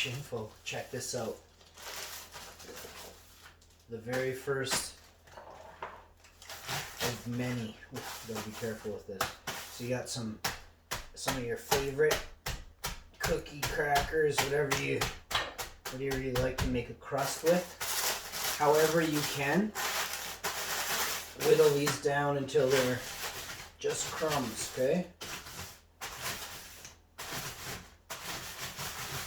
Dash Info. Check this out. The very first of many. Gotta be careful with this. So you got some of your favorite cookie crackers, whatever you like to make a crust with. However you can. Whittle these down until they're just crumbs, okay?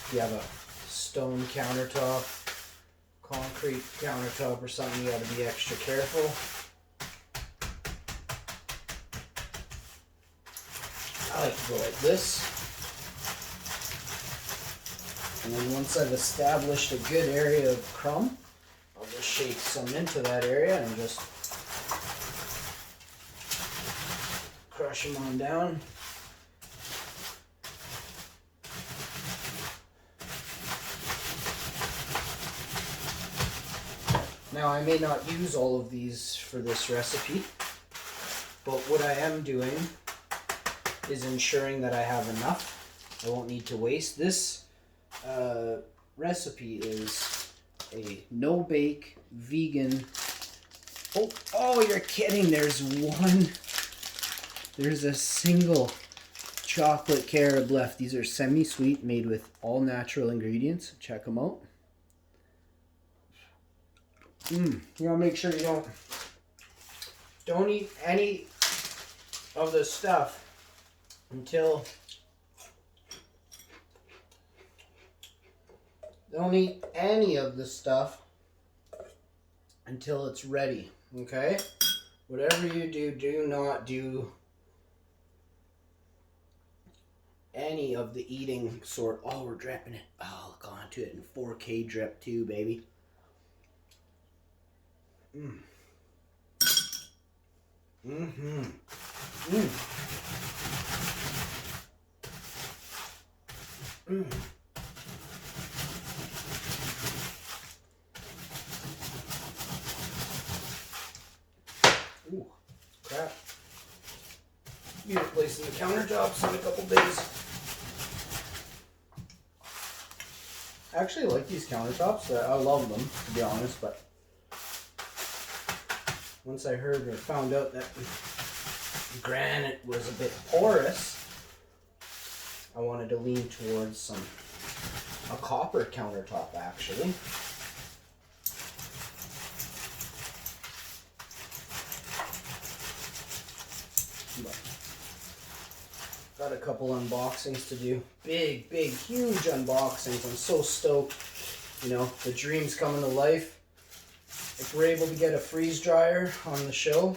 If you have a stone countertop, concrete countertop or something, you gotta be extra careful. I like to go like this. And then once I've established a good area of crumb, I'll just shake some into that area and just crush them on down. Now I may not use all of these for this recipe, but what I am doing is ensuring that I have enough. I won't need to waste. This recipe is a no-bake, vegan. Oh, you're kidding. There's a single chocolate carob left. These are semi-sweet, made with all natural ingredients. Check them out. You want to make sure you don't eat any of the stuff until it's ready, okay? Whatever you do, do not do any of the eating sort. Oh, we're dripping it. Oh, look onto it in 4K drip too, baby. Ooh, crap. Be replacing the countertops in a couple days. I actually like these countertops. I love them, to be honest, but once I heard or found out that granite was a bit porous, I wanted to lean towards a copper countertop, actually. But got a couple unboxings to do. Big, huge unboxings. I'm so stoked. You know, the dream's coming to life. If we're able to get a freeze dryer on the show,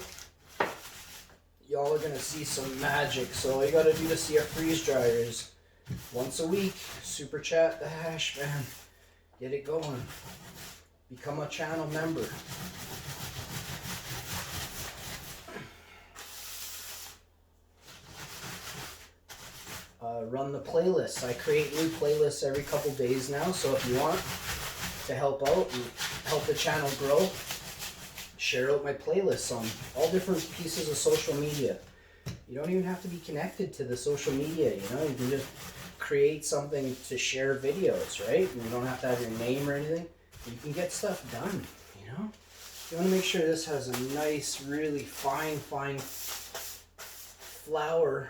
y'all are going to see some magic. So all you got to do to see a freeze dryer is once a week, super chat the hash, man. Get it going. Become a channel member. Run the playlists. I create new playlists every couple days now, so if you want to help out and help the channel grow, share out my playlists on all different pieces of social media. You don't even have to be connected to the social media, you know, you can just create something to share videos, right? And you don't have to have your name or anything. You can get stuff done, you know? You want to make sure this has a nice, really fine flour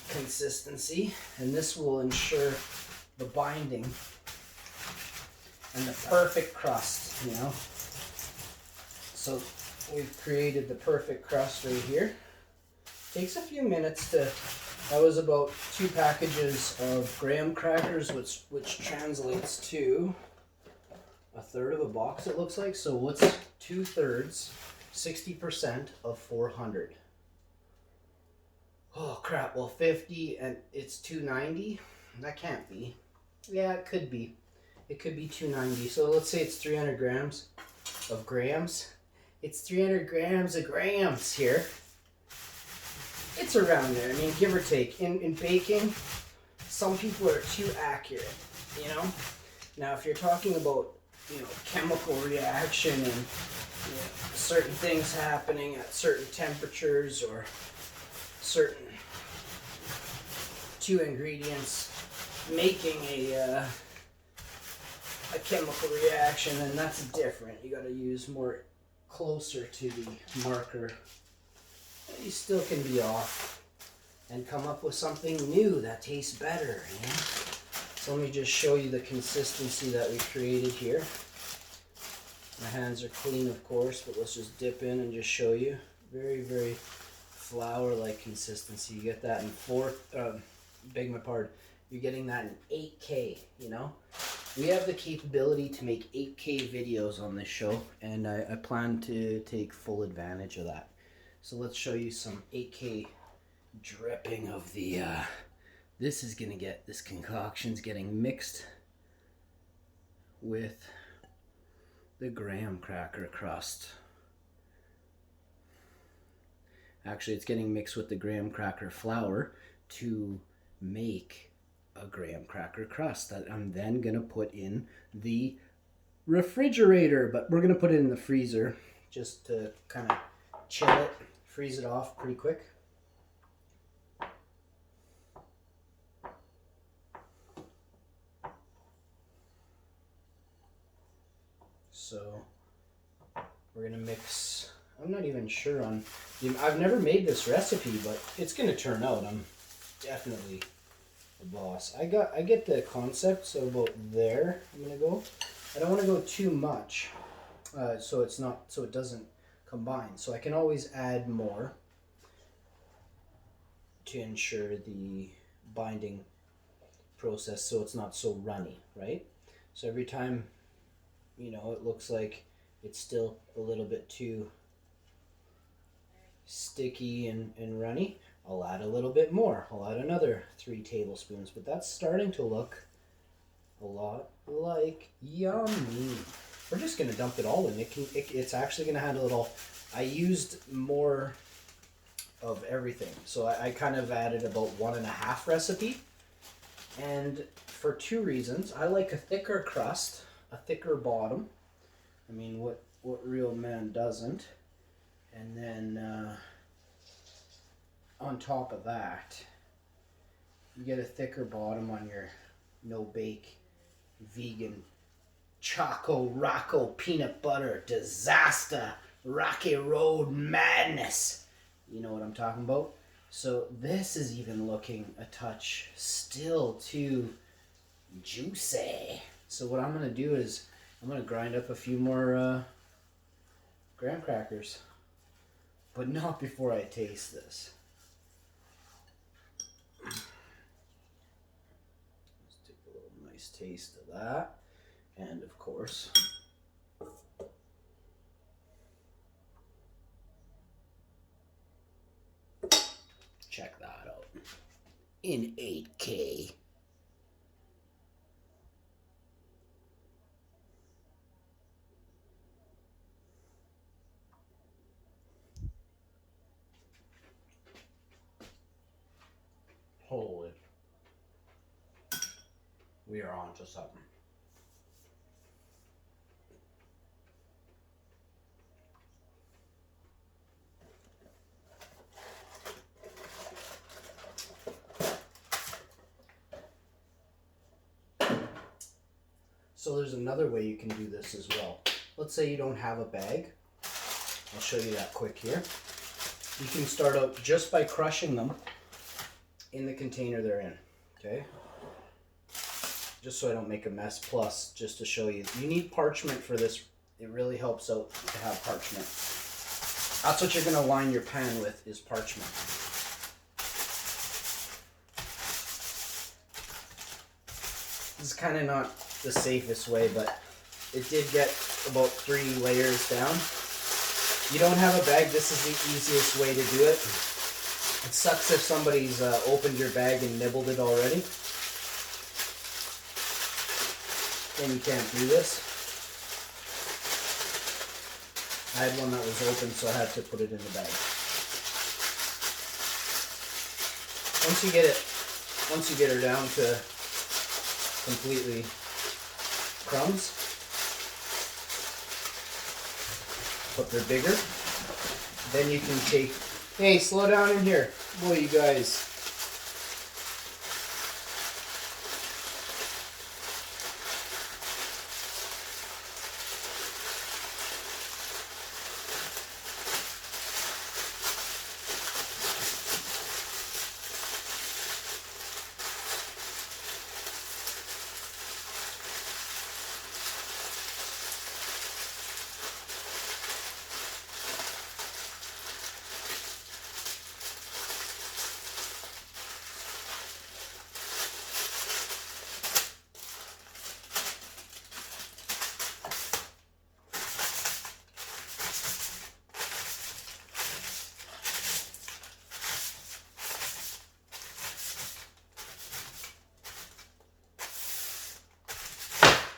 consistency, and this will ensure the binding and the perfect crust, you know. So we've created the perfect crust right here. Takes a few minutes to, that was about 2 packages of graham crackers, which translates to a third of a box, it looks like. So what's 2/3, 60% of 400? Oh crap, well 50 and it's 290? That can't be. Yeah, it could be. It could be 290. So let's say it's 300 grams of grams. It's 300 grams of grams here. It's around there. I mean, give or take. In baking, some people are too accurate, you know? Now, if you're talking about, you know, chemical reaction and, you know, certain things happening at certain temperatures or certain two ingredients making a chemical reaction, and that's different. You got to use more closer to the marker. You still can be off and come up with something new that tastes better. You know? So let me just show you the consistency that we created here. My hands are clean, of course, but let's just dip in and just show you. Very, very flour-like consistency. You get that in beg my pardon, you're getting that in 8K, you know? We have the capability to make 8K videos on this show, and I plan to take full advantage of that. So let's show you some 8K dripping of the, this concoction's getting mixed with the graham cracker crust. Actually, it's getting mixed with the graham cracker flour to make a graham cracker crust that I'm then gonna put in the refrigerator, but we're gonna put it in the freezer just to kind of chill it, freeze it off pretty quick. So we're gonna mix, I'm not even sure on, I've never made this recipe, but it's gonna turn out. I'm definitely the boss. I get the concept, so about there I'm gonna go. I don't want to go too much, so it doesn't combine. So I can always add more to ensure the binding process, so it's not so runny, right? So every time, you know, it looks like it's still a little bit too sticky and runny, I'll add a little bit more. I'll add another 3 tablespoons, but that's starting to look a lot like yummy. We're just gonna dump it all in. It's actually gonna handle it all. I used more of everything, so I kind of added about 1.5 recipe, and for 2 reasons. I like a thicker crust, a thicker bottom. I mean, what real man doesn't? And then on top of that, you get a thicker bottom on your no-bake vegan Choco Rocco peanut butter disaster Rocky Road madness. You know what I'm talking about? So this is even looking a touch still too juicy. So what I'm gonna do is I'm gonna grind up a few more graham crackers, but not before I taste this. Let's take a little nice taste of that. And of course, check that out in 8K. Holy, we are on to something. So there's another way you can do this as well. Let's say you don't have a bag. I'll show you that quick here. You can start out just by crushing them in the container they're in, okay? Just so I don't make a mess, plus just to show you. You need parchment for this. It really helps out to have parchment. That's what you're gonna line your pan with, is parchment. This is kind of not the safest way, but it did get about 3 layers down. You don't have a bag, this is the easiest way to do it. It sucks if somebody's opened your bag and nibbled it already. Then you can't do this. I had one that was open, so I had to put it in the bag. Once you get her down to completely crumbs, but they're bigger, then you can take, hey, slow down in here. Boy, you guys.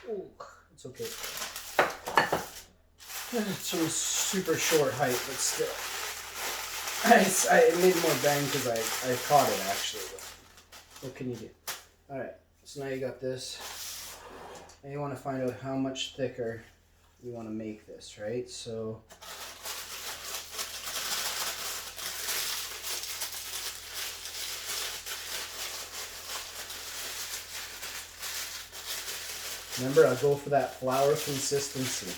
Ooh, it's okay. It's a super short height, but still. It made more bang because I caught it actually. But what can you do? Alright, so now you got this. And you want to find out how much thicker you want to make this, right? So remember, I'll go for that flour consistency.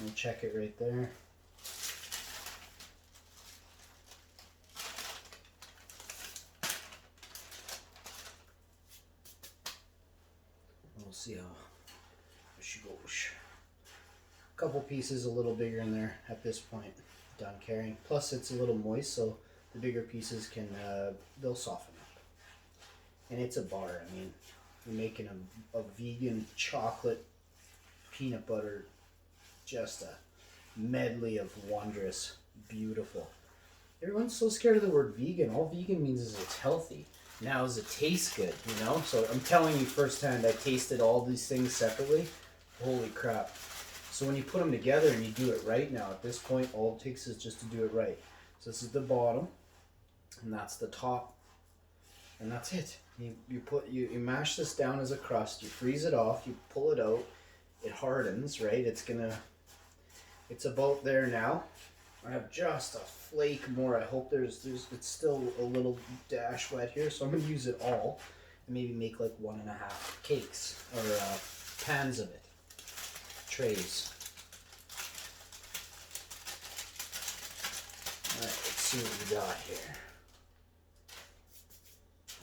I'll check it right there. We'll see how she goes. A couple pieces a little bigger in there at this point. Done carrying. Plus it's a little moist, so the bigger pieces can they'll soften up. And it's a bar. I mean, you're making a vegan chocolate peanut butter, just a medley of wondrous, beautiful. Everyone's so scared of the word vegan. All vegan means is it's healthy. Now, does it taste good, you know? So I'm telling you firsthand, I tasted all these things separately. Holy crap. So when you put them together and you do it right now, at this point, all it takes is just to do it right. So this is the bottom, and that's the top, and that's it. You mash this down as a crust, you freeze it off, you pull it out, it hardens, right? It's about there now. I have just a flake more. I hope it's still a little dash wet here, so I'm gonna use it all and maybe make like 1.5 cakes or pans of it, trays. All right, let's see what we got here.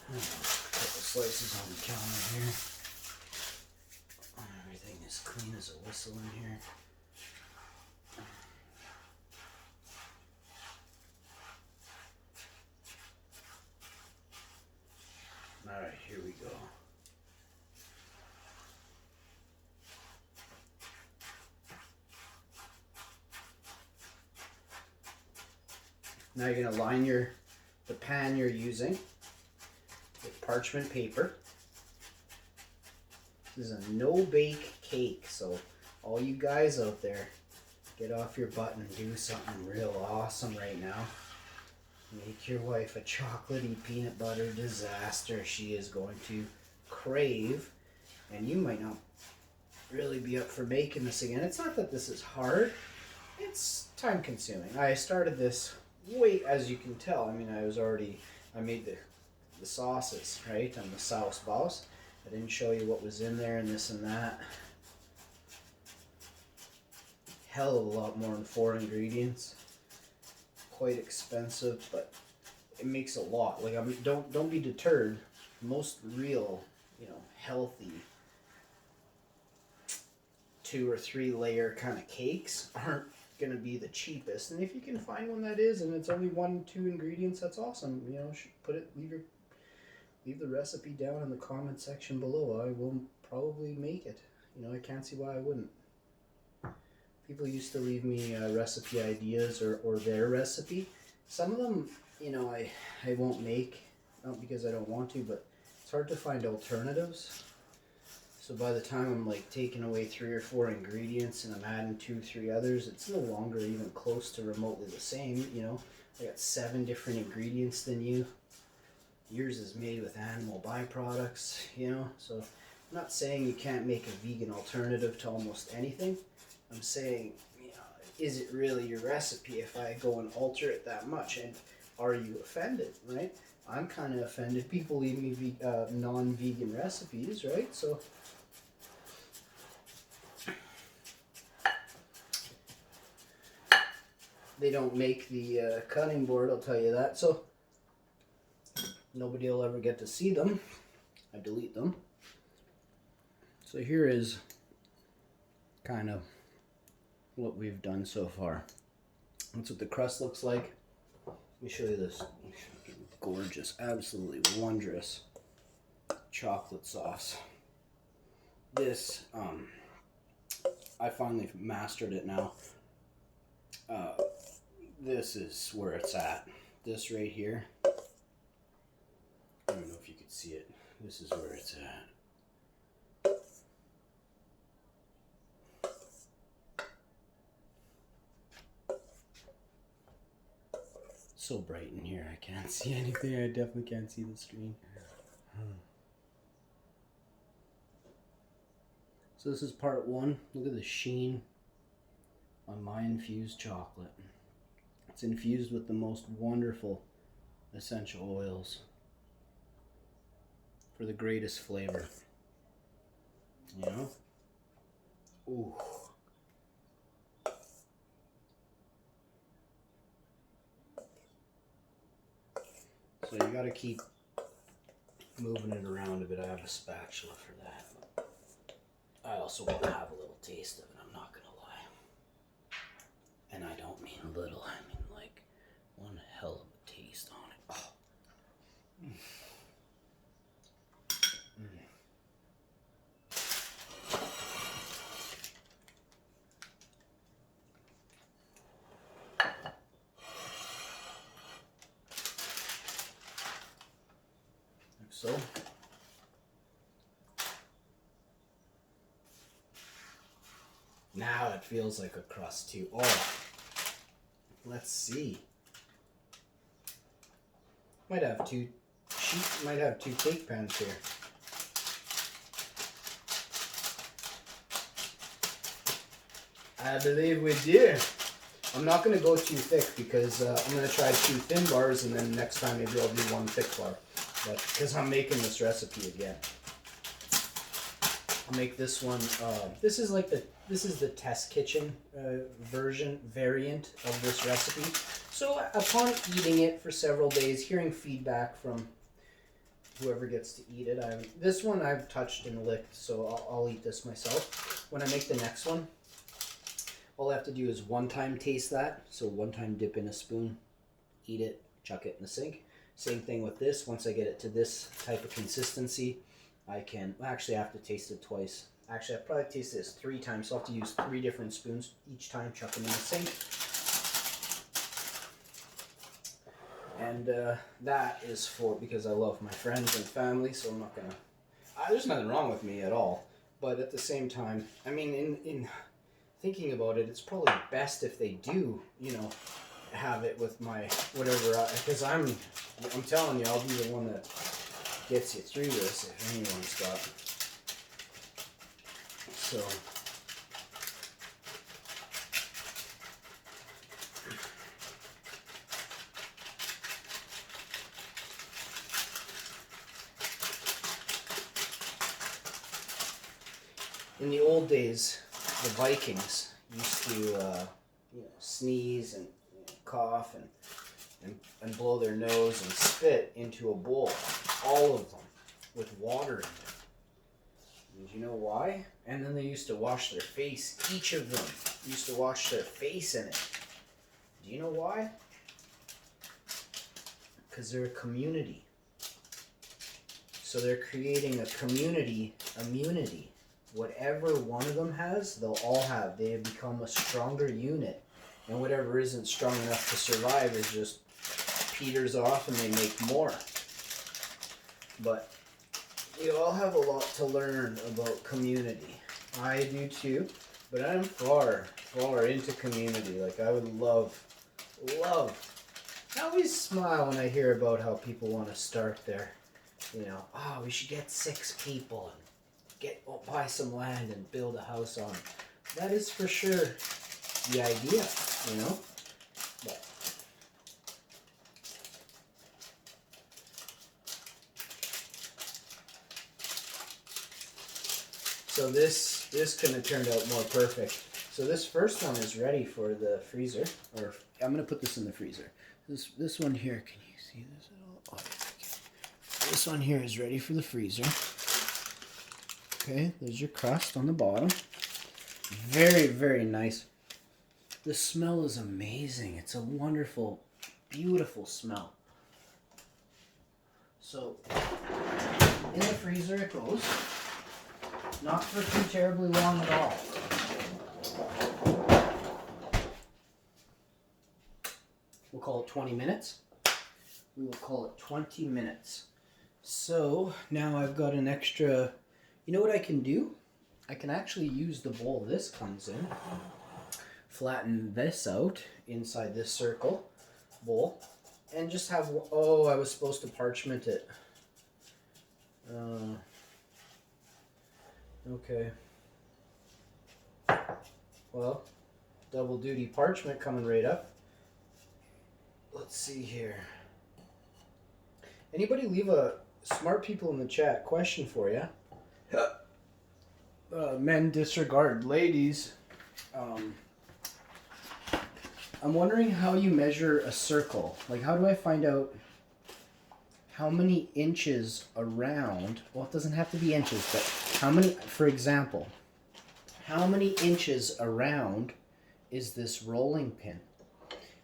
A couple slices on the counter here. Everything is clean as a whistle in here. Alright, here we go. Now you're going to line the pan you're using with parchment paper. This is a no-bake cake, so all you guys out there, get off your butt and do something real awesome right now. Make your wife a chocolatey peanut butter disaster she is going to crave, and you might not really be up for making this again. It's not that this is hard, it's time consuming. I started this as you can tell, I mean, I made the sauces, right, and the sauce boss. I didn't show you what was in there and this and that. Hell of a lot more than 4 ingredients. Quite expensive, but it makes a lot. Like, I mean, don't be deterred. Most real, healthy 2 or 3 layer kind of cakes aren't gonna be the cheapest. And if you can find one that is, and it's only 1-2 ingredients, that's awesome. Leave the recipe down in the comment section below. I will probably make it. I can't see why I wouldn't. People used to leave me recipe ideas or their recipe. Some of them, I won't make, not because I don't want to, but it's hard to find alternatives. So by the time I'm like taking away 3 or 4 ingredients and I'm adding 2-3 others, it's no longer even close to remotely the same. I got 7 different ingredients than you. Yours is made with animal byproducts, So I'm not saying you can't make a vegan alternative to almost anything. I'm saying, is it really your recipe if I go and alter it that much? And are you offended, right? I'm kind of offended. People leave me non-vegan recipes, right? So they don't make the cutting board, I'll tell you that. So nobody will ever get to see them. I delete them. So here is kind of what we've done so far. That's what the crust looks like. Let me show you this gorgeous, absolutely wondrous chocolate sauce. This, I finally mastered it now. This is where it's at. This right here. I don't know if you could see it. This is where it's at. So bright in here, I can't see anything. I definitely can't see the screen. So this is part one. Look at the sheen on my infused chocolate. It's infused with the most wonderful essential oils for the greatest flavor. You know? Ooh. So you gotta keep moving it around a bit. I have a spatula for that. I also want to have a little taste of it, I'm not gonna lie. And I don't mean a little, I mean like one hell of a taste on it. Oh. Like so. Now it feels like a crust too. Oh, let's see. Might have two cake pans here. I believe we do. I'm not going to go too thick because I'm going to try 2 thin bars, and then next time maybe I'll do 1 thick bar. But because I'm making this recipe again, I'll make this one. This is the test kitchen variant of this recipe. So upon eating it for several days, hearing feedback from whoever gets to eat it, this one I've touched and licked, so I'll eat this myself. When I make the next one, all I have to do is one time taste that. So one time dip in a spoon, eat it, chuck it in the sink. Same thing with this. Once I get it to this type of consistency, I have to taste it twice. Actually, I've probably tasted this 3 times, so I'll have to use 3 different spoons each time, chuck them in the sink. And that is because I love my friends and family, so I'm not gonna. There's nothing wrong with me at all, but at the same time, I mean, in thinking about it, it's probably best if they do, have it with my whatever. Because I'm telling you, I'll be the one that gets you through this if anyone's got. So. In the old days, the Vikings used to sneeze and cough and blow their nose and spit into a bowl, all of them, with water in it. And you know why? And then they used to wash their face. Each of them used to wash their face in it. Do you know why? Because they're a community. So they're creating a community immunity. Whatever one of them has, they'll all have. They have become a stronger unit. And whatever isn't strong enough to survive is just peters off and they make more. But you all have a lot to learn about community. I do too, but I'm far into community. Like, I would love. I always smile when I hear about how people want to start their, we should get 6 people and buy some land and build a house on. That is for sure the idea, But so this couldn't have turned out more perfect. So this first one is ready for the freezer, or I'm gonna put this in the freezer. This one here, can you see this at all? Oh, okay. This one here is ready for the freezer. Okay, there's your crust on the bottom. Very, very nice. The smell is amazing. It's a wonderful, beautiful smell. So, in the freezer it goes. Not for too terribly long at all. We'll call it 20 minutes. We will call it 20 minutes. So now I've got an extra, you know what I can do? I can actually use the bowl this comes in, flatten this out inside this circle bowl, and just have, oh, I was supposed to parchment it. Okay. Well, double duty parchment coming right up. Let's see here. Anybody leave a smart people in the chat question for you? Men disregard ladies. I'm wondering how you measure a circle. Like, how do I find out how many inches around? Well, it doesn't have to be inches, but how many, for example, how many inches around is this rolling pin?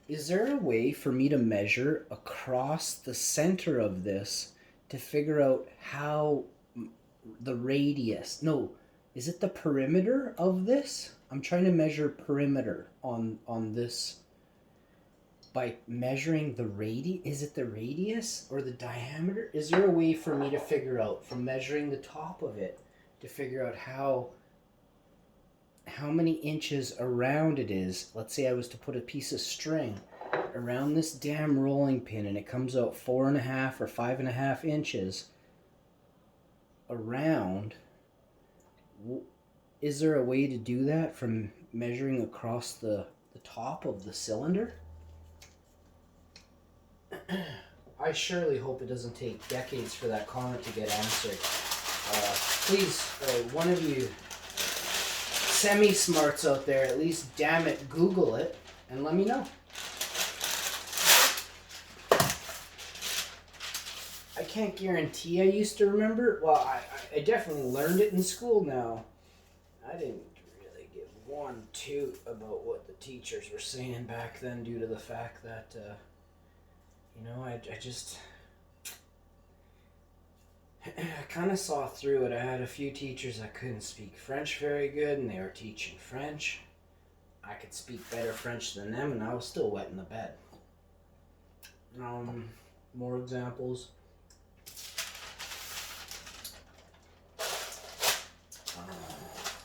Is there a way for me to measure across the center of this to figure out how the radius, no, is it the perimeter of this? I'm trying to measure perimeter on this by measuring the radius. Is it the radius or the diameter? Is there a way for me to figure out from measuring the top of it to figure out how many inches around it is? Let's say I was to put a piece of string around this damn rolling pin and it comes out 4.5 or 5.5 inches around. Is there a way to do that from measuring across the top of the cylinder? I surely hope it doesn't take decades for that comment to get answered. Please, one of you semi-smarts out there, at least, damn it, Google it and let me know. I can't guarantee I used to remember. Well, I definitely learned it in school now. I didn't really give one toot about what the teachers were saying back then due to the fact that, I kind of saw through it. I had a few teachers that couldn't speak French very good, and they were teaching French. I could speak better French than them, and I was still wetting the bed. More examples.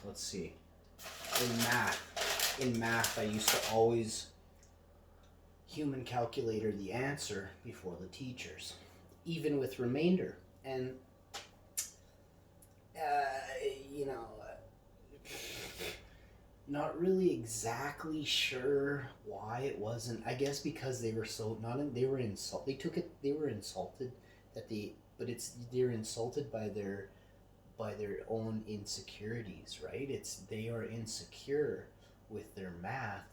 Let's see. In math, I used to always human calculator the answer before the teachers, even with remainder. And, not really exactly sure why it wasn't. I guess because they were they were insulted they're insulted by their own insecurities, right? They are insecure with their math,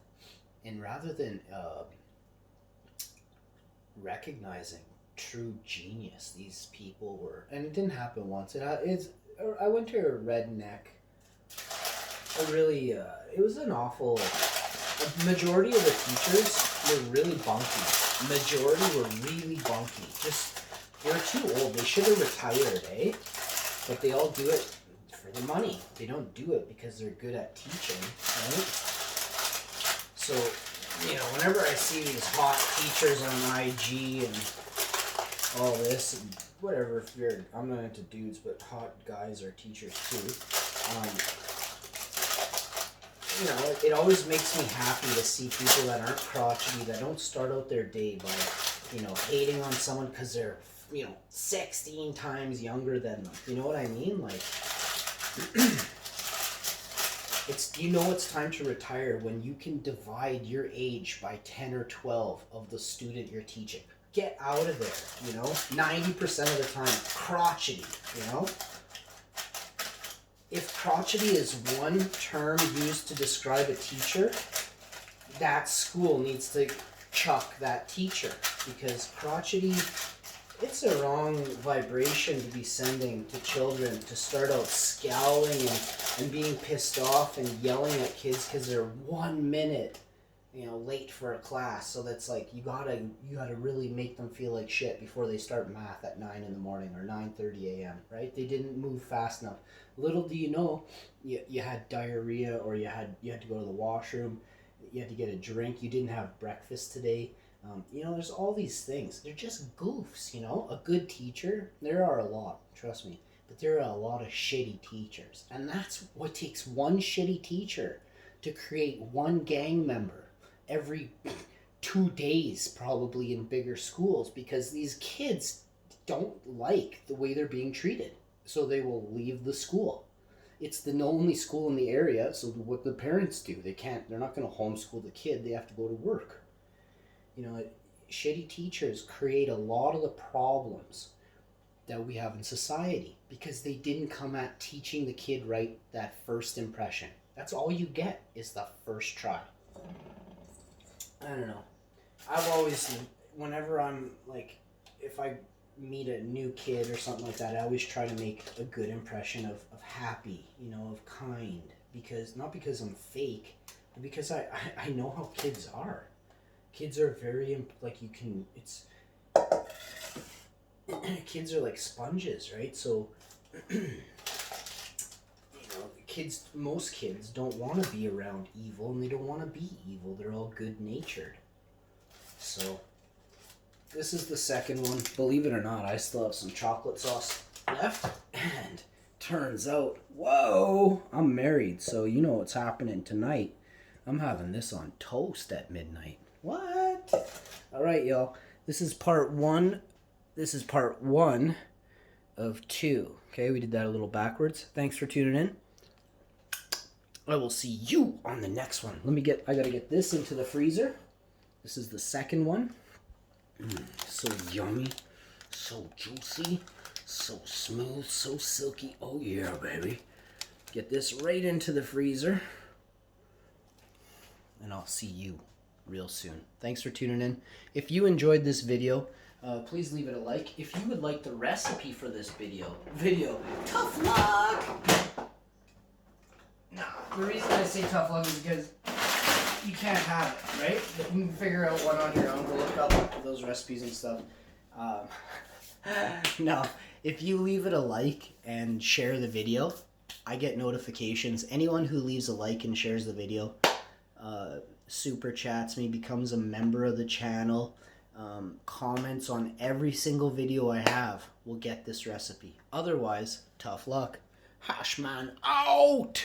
and rather than recognizing true genius, these people were, and it didn't happen once. I went to a redneck. It was an awful. A majority of the teachers were really bunky. Just, they were too old. They should have retired, eh? But they all do it for the money. They don't do it because they're good at teaching, right? So, whenever I see these hot teachers on IG and all this, and whatever, I'm not into dudes, but hot guys are teachers too. It always makes me happy to see people that aren't crotchety, that don't start out their day by, hating on someone because they're 16 times younger than them. You know what I mean? Like, it's time to retire when you can divide your age by 10 or 12 of the student you're teaching. Get out of there, 90% of the time, crotchety, If crotchety is one term used to describe a teacher, that school needs to chuck that teacher, because crotchety, it's a wrong vibration to be sending to children to start out scowling and being pissed off and yelling at kids because they're 1 minute, late for a class. So that's like, you gotta really make them feel like shit before they start math at 9 in the morning or 9:30 a.m., right? They didn't move fast enough. Little do you know, you had diarrhea, or you had to go to the washroom, you had to get a drink, you didn't have breakfast today. You know, there's all these things. They're just goofs, you know. A good teacher, there are a lot, trust me. But there are a lot of shitty teachers. And that's what takes one shitty teacher to create one gang member every 2 days, probably, in bigger schools, because these kids don't like the way they're being treated. So they will leave the school. It's the only school in the area, so what the parents do, they're not going to homeschool the kid, they have to go to work. You know, shitty teachers create a lot of the problems that we have in society because they didn't come at teaching the kid right that first impression. That's all you get is the first try. I don't know. I've always, whenever I'm like, if I meet a new kid or something like that, I always try to make a good impression of happy, you know, of kind. Because, not because I'm fake, but because I know how kids are. Kids are very, like, you can, it's, kids are like sponges, right? So, you know, most kids don't want to be around evil, and they don't want to be evil. They're all good-natured. So, this is the second one. Believe it or not, I still have some chocolate sauce left, and turns out, whoa, I'm married, so you know what's happening tonight. I'm having this on toast at midnight. What? All right, y'all. This is part one. This is part one of 2. Okay, we did that a little backwards. Thanks for tuning in. I will see you on the next one. I gotta get this into the freezer. This is the second one. So yummy, so juicy, so smooth, so silky. Oh yeah, baby. Get this right into the freezer. And I'll see you real soon. Thanks for tuning in. If you enjoyed this video, please leave it a like. If you would like the recipe for this video, tough luck! No, the reason I say tough luck is because you can't have it, right? You can figure out one on your own. Go look up those recipes and stuff. No, if you leave it a like and share the video, I get notifications. Anyone who leaves a like and shares the video, super chats me, becomes a member of the channel, comments on every single video I have, will get this recipe. Otherwise, tough luck. Hashman out!